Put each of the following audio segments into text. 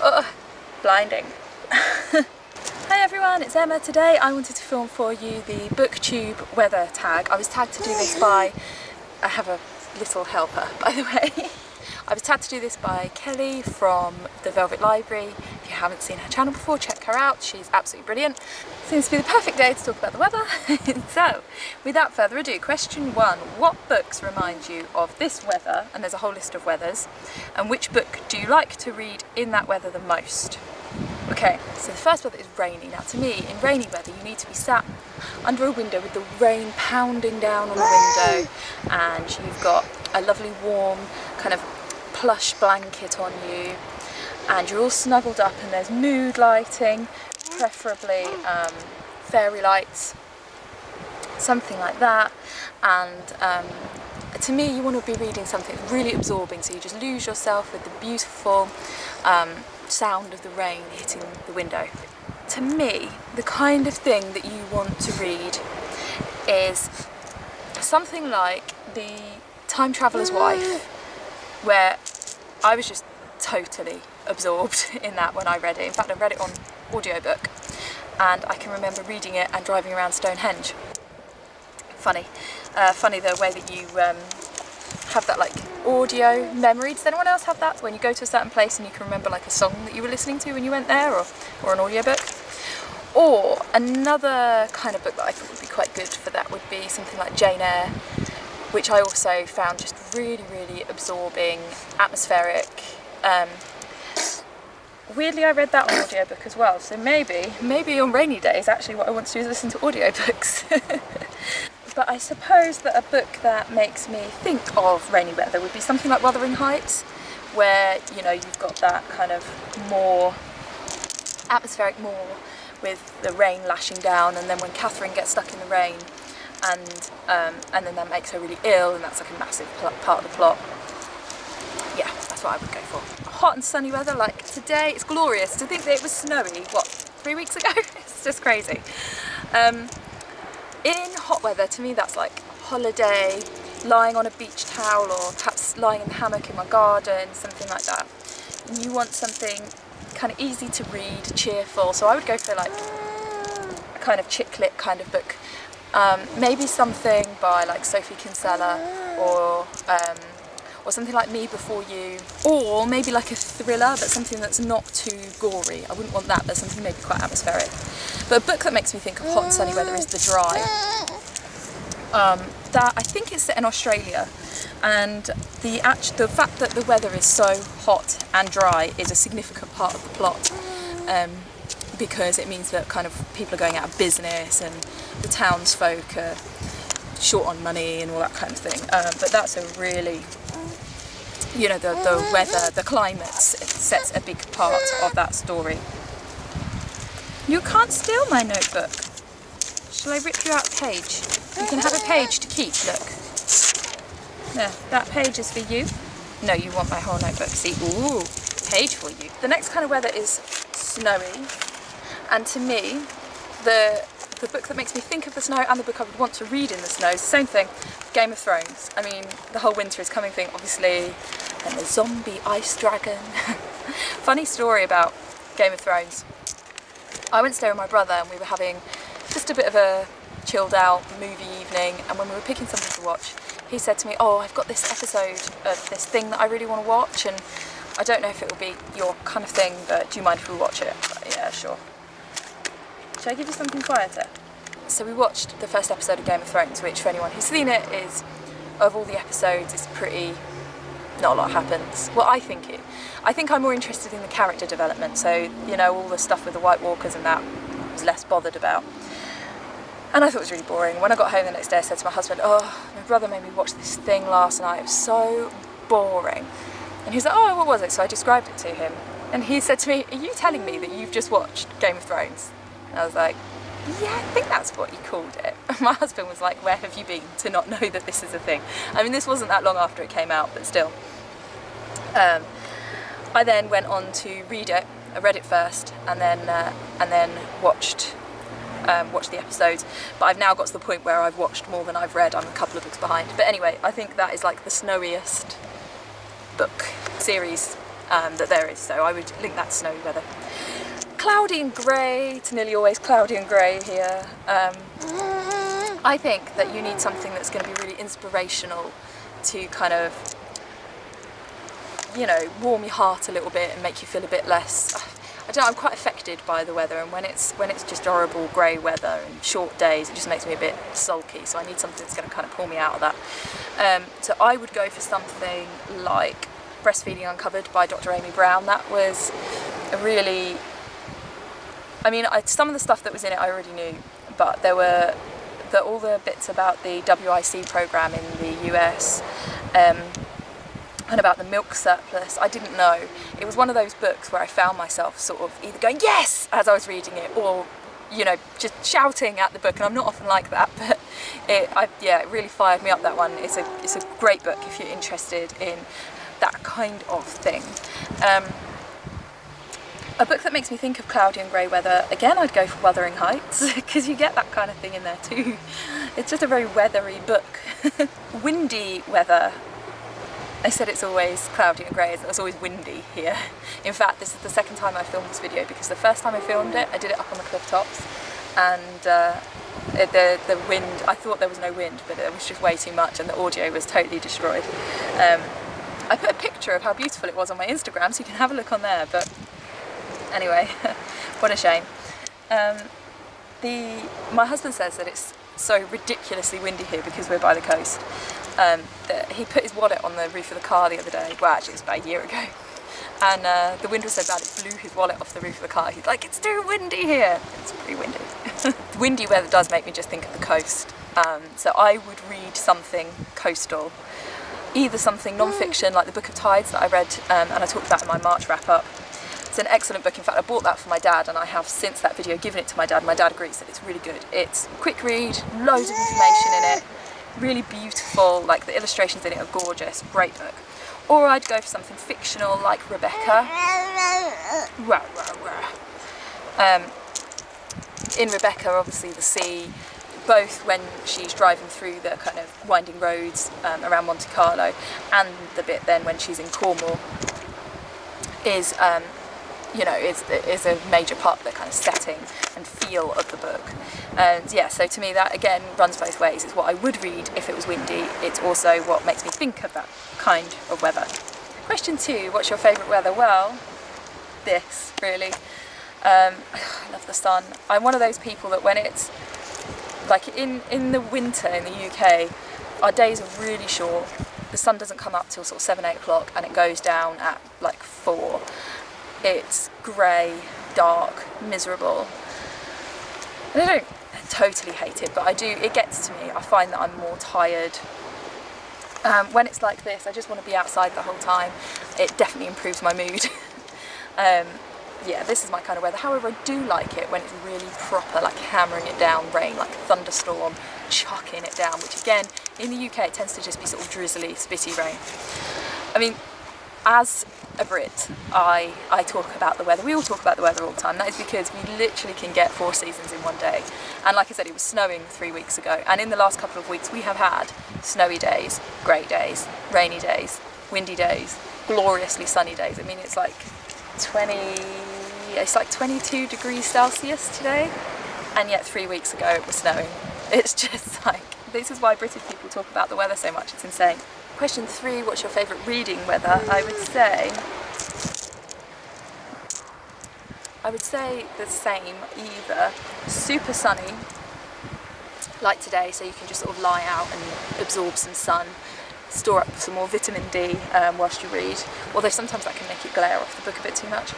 Oh, blinding. Hi everyone, it's Emma. Today I wanted to film for you the Booktube weather tag. I was tagged to do this by, I have a little helper by the way. I was tagged to do this by Kelly from the Velvet Library. If you haven't seen her channel before, check her out. She's absolutely brilliant. Seems to be the perfect day to talk about the weather. So, without further ado, question one. What books remind you of this weather? And there's a whole list of weathers. And which book do you like to read in that weather the most? Okay, so the first weather is rainy. Now to me, in rainy weather, you need to be sat under a window with the rain pounding down on the window, and you've got a lovely warm kind of plush blanket on you, and you're all snuggled up, and there's mood lighting, preferably fairy lights, something like that. And to me, you want to be reading something really absorbing, so you just lose yourself with the beautiful sound of the rain hitting the window. To me, the kind of thing that you want to read is something like The Time Traveller's Wife, where I was just totally absorbed in that when I read it. In fact, I read it on audiobook, and I can remember reading it and driving around Stonehenge. Funny the way that you have that like audio memory. Does anyone else have that? When you go to a certain place and you can remember like a song that you were listening to when you went there, or an audiobook? Or another kind of book that I thought would be quite good for that would be something like Jane Eyre, which I also found just really, really absorbing, atmospheric. Weirdly, I read that on audiobook as well, so maybe on rainy days actually what I want to do is listen to audiobooks. But I suppose that a book that makes me think of rainy weather would be something like Wuthering Heights, where, you know, you've got that kind of more atmospheric moor with the rain lashing down, and then when Catherine gets stuck in the rain, and then that makes her really ill, and that's like a massive part of the plot. Yeah, that's what I would go for. Hot and sunny weather like today. It's glorious. To think that it was snowy, what, 3 weeks ago? It's just crazy. In hot weather, to me that's like holiday, lying on a beach towel, or perhaps lying in the hammock in my garden, something like that. And you want something kind of easy to read, cheerful, so I would go for like a kind of chick lit kind of book. Maybe something by like Sophie Kinsella, or something like Me Before You, or maybe like a thriller, but something that's not too gory. I wouldn't want that, but something maybe quite atmospheric. But a book that makes me think of hot and sunny weather is The Dry. That I think it's set in Australia, and the fact that the weather is so hot and dry is a significant part of the plot, because it means that kind of people are going out of business and the townsfolk are short on money and all that kind of thing. But that's a really, you know, the weather, the climate sets a big part of that story. You can't steal my notebook. Shall I rip you out a page? You can have a page to keep, look. There, that page is for you. No, you want my whole notebook. See, ooh, page for you. The next kind of weather is snowy. And to me, the book that makes me think of the snow and the book I would want to read in the snow is the same thing, Game of Thrones. I mean, the whole winter is coming thing, obviously, and the zombie ice dragon. Funny story about Game of Thrones. I went to stay with my brother, and we were having just a bit of a chilled out movie evening, and when we were picking something to watch, he said to me, oh, I've got this episode of this thing that I really want to watch, and I don't know if it will be your kind of thing, but do you mind if we watch it? But yeah, sure. Should I give you something quieter? So we watched the first episode of Game of Thrones, which for anyone who's seen it is, of all the episodes, it's pretty, not a lot happens. Well, I think I'm more interested in the character development, so, you know, all the stuff with the White Walkers and that I was less bothered about. And I thought it was really boring. When I got home the next day, I said to my husband, oh, my brother made me watch this thing last night, it was so boring. And he was like, oh, what was it? So I described it to him. And he said to me, are you telling me that you've just watched Game of Thrones? And I was like, yeah, I think that's what you called it. And my husband was like, where have you been to not know that this is a thing? I mean, this wasn't that long after it came out, but still. I then went on to read it. I read it first, and then watched the episodes. But I've now got to the point where I've watched more than I've read. I'm a couple of books behind. But anyway, I think that is like the snowiest book series that there is, so I would link that to snowy weather. Cloudy and grey, it's nearly always cloudy and grey here. I think that you need something that's going to be really inspirational to kind of, you know, warm your heart a little bit and make you feel a bit less, I don't know, I'm quite affected by the weather, and when it's just horrible grey weather and short days, it just makes me a bit sulky, so I need something that's going to kind of pull me out of that. So I would go for something like Breastfeeding Uncovered by Dr. Amy Brown. That was a really, I mean, some of the stuff that was in it I already knew, but there were all the bits about the WIC program in the US and about the milk surplus, I didn't know. It was one of those books where I found myself sort of either going yes as I was reading it, or, you know, just shouting at the book, and I'm not often like that, but it really fired me up, that one. It's a great book if you're interested in that kind of thing. A book that makes me think of cloudy and grey weather, again I'd go for Wuthering Heights, because you get that kind of thing in there too. It's just a very weathery book. Windy weather. I said it's always cloudy and grey, it's always windy here. In fact, this is the second time I filmed this video, because the first time I filmed it, I did it up on the cliff tops, and the wind, I thought there was no wind, but it was just way too much and the audio was totally destroyed. I put a picture of how beautiful it was on my Instagram, so you can have a look on there, but anyway, what a shame. My husband says that it's so ridiculously windy here because we're by the coast, that he put his wallet on the roof of the car the other day, well actually it was about a year ago, and the wind was so bad it blew his wallet off the roof of the car. He's like, it's too windy here. It's pretty windy. The windy weather does make me just think of the coast, so I would read something coastal, either something non-fiction like the Book of Tides that I read and I talked about in my March wrap-up. It's an excellent book. In fact, I bought that for my dad, and I have since that video given it to my dad. My dad agrees that it's really good. It's a quick read, loads of information in it, really beautiful, like the illustrations in it are gorgeous, great book. Or I'd go for something fictional like Rebecca. In Rebecca, obviously the sea, both when she's driving through the kind of winding roads around Monte Carlo, and the bit then when she's in Cornwall, is you know, is a major part of the kind of setting and feel of the book. And yeah, so to me that again runs both ways. It's what I would read if it was windy. It's also what makes me think of that kind of weather. Question 2, what's your favourite weather? Well, this, really. I love the sun. I'm one of those people that when it's, like in the winter in the UK, our days are really short. The sun doesn't come up till sort of 7-8 o'clock and it goes down at like 4. It's grey, dark, miserable. And I don't totally hate it, but it gets to me. I find that I'm more tired. When it's like this, I just want to be outside the whole time. It definitely improves my mood. Yeah, this is my kind of weather. However, I do like it when it's really proper, like hammering it down rain, like a thunderstorm, chucking it down, which again, in the UK, it tends to just be sort of drizzly, spitty rain. I mean, as a Brit, I talk about the weather. We all talk about the weather all the time. That is because we literally can get 4 seasons in one day. And like I said, it was snowing 3 weeks ago. And in the last couple of weeks, we have had snowy days, grey days, rainy days, windy days, gloriously sunny days. I mean, it's like 22 degrees Celsius today. And yet 3 weeks ago, it was snowing. It's just like, this is why British people talk about the weather so much. It's insane. Question 3, what's your favourite reading weather? I would say the same, either super sunny, like today, so you can just sort of lie out and absorb some sun, store up some more vitamin D whilst you read, although sometimes that can make it glare off the book a bit too much,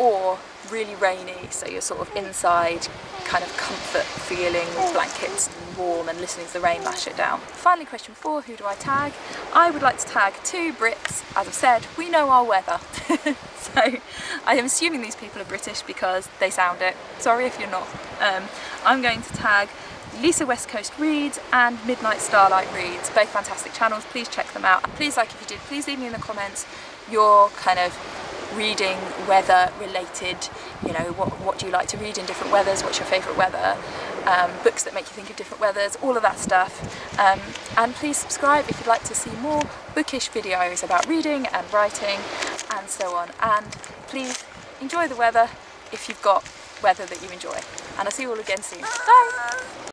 or really rainy, so you're sort of inside, kind of comfort feeling with blankets and warm and listening to the rain lash it down. Finally, question 4, who do I tag? I would like to tag 2 Brits. As I've said, we know our weather. So I am assuming these people are British because they sound it. Sorry if you're not. I'm going to tag LisaWestCoastReads and Midnight Starlight Reads, both fantastic channels. Please check them out. Please like if you did. Please leave me in the comments your kind of reading weather related, you know, what do you like to read in different weathers, what's your favourite weather, books that make you think of different weathers, all of that stuff. And please subscribe if you'd like to see more bookish videos about reading and writing, and so on. And please enjoy the weather if you've got weather that you enjoy. And I'll see you all again soon. Bye!